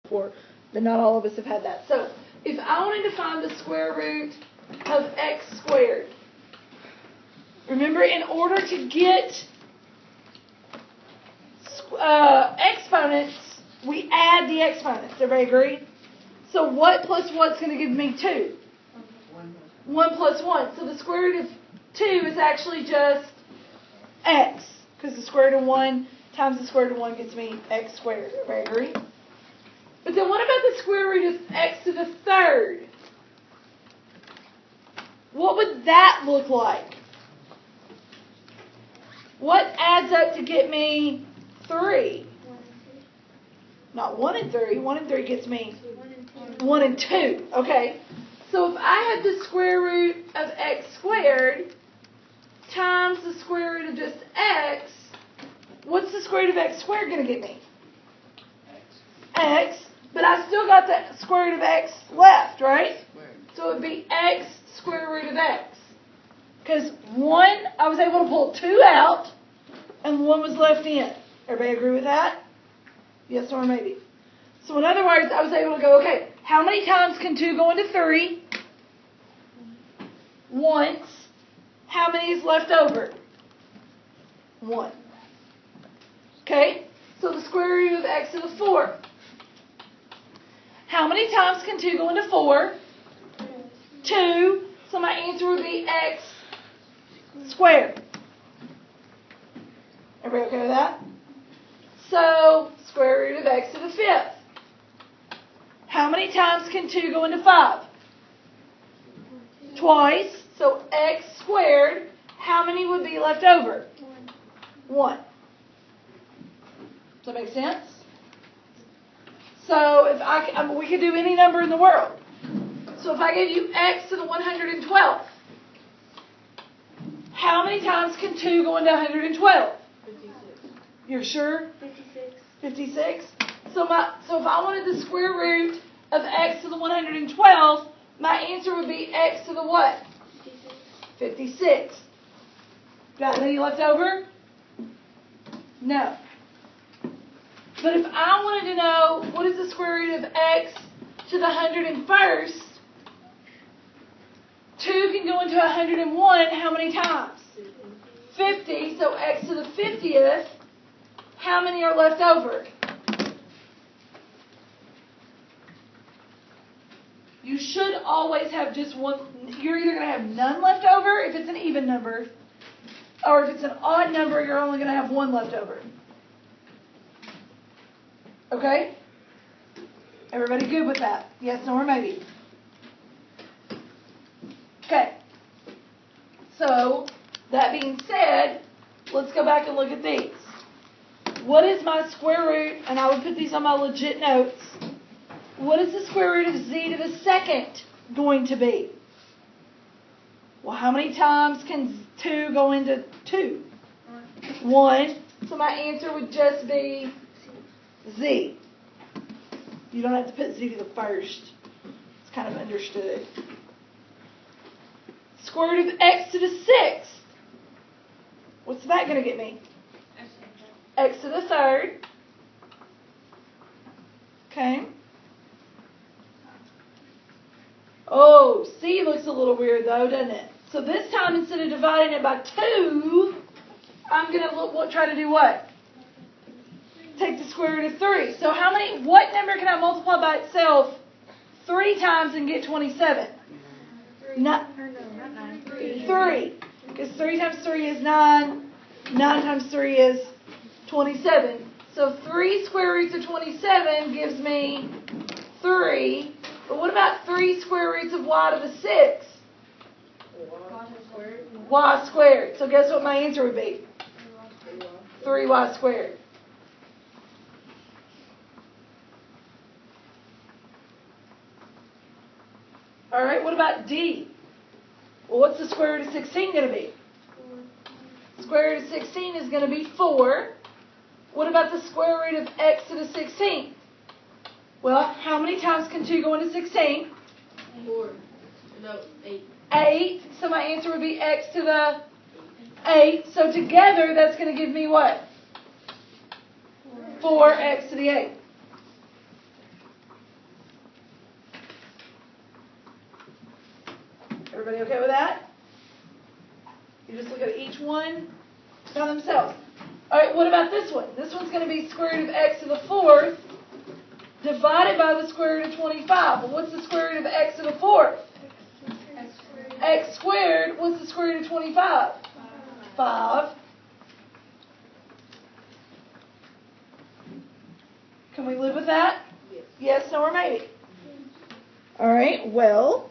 before, but not all of us have had that. So if I wanted to find the square root of x squared, remember, in order to get exponents, we add the exponents. Everybody agree? So what plus what's going to give me 2? 1 plus 1. So the square root of 2 is actually just x, because the square root of 1 times the square root of 1 gets me x squared. Everybody agree? But then what about the square root of x to the third? What would that look like? What adds up to get me 3? Not 1 and 3. 1 and 3 gets me 1 and 2. Okay. So if I had the square root of x squared times the square root of just x, what's the square root of x squared going to get me? X. But I still got the square root of x left, right? So it would be x square root of x. Because 1, I was able to pull 2 out, and 1 was left in. Everybody agree with that? Yes or maybe? So in other words, I was able to go, okay, how many times can 2 go into 3? Once. How many is left over? 1. Okay? So the square root of x to the 4. How many times can 2 go into 4? 2. So my answer would be x squared. Everybody okay with that? So, square root of x to the 5th. How many times can 2 go into 5? Twice. So x squared. How many would be left over? 1. Does that make sense? So if we could do any number in the world. So if I gave you x to the 112th, how many times can 2 go into 112? 56. You're sure? 56. 56? So if I wanted the square root of x to the 112, my answer would be x to the what? 56. 56. Got any left over? No. But if I wanted to know what is the square root of x to the 101st, 2 can go into 101 how many times? 50. So x to the 50th, how many are left over? You should always have just one. You're either going to have none left over if it's an even number, or if it's an odd number, you're only going to have 1 left over. Okay? Everybody good with that? Yes, no, or maybe? Okay. So, that being said, let's go back and look at these. What is my square root? And I would put these on my legit notes. What is the square root of z to the 2nd going to be? Well, how many times can 2 go into 2? 1. So my answer would just be z. You don't have to put z to the 1st. It's kind of understood. Square root of x to the 6th. What's that going to get me? X to the 3rd. Okay. Oh, C looks a little weird though, doesn't it? So this time, instead of dividing it by 2, I'm going to try to do what? Take the square root of 3. So what number can I multiply by itself 3 times and get 27? 3. Not 9. 3. Because 3 times 3 is 9. 9 times 3 is 27. So 3 square roots of 27 gives me 3. But what about 3 square roots of y to the 6? Y squared. So guess what my answer would be? 3y squared. All right, what about D? Well, what's the square root of 16 going to be? 4. Square root of 16 is going to be 4. What about the square root of x to the 16th? Well, how many times can 2 go into 16? 4. No, 8. 8. So my answer would be x to the 8. So together, that's going to give me what? 4x to the 8. Everybody okay with that? You just look at each one by themselves. All right, what about this one? This one's going to be square root of x to the 4th divided by the square root of 25. Well, what's the square root of x to the 4th? X squared. What's the square root of 25? 5. Can we live with that? Yes, no, or maybe? All right, well,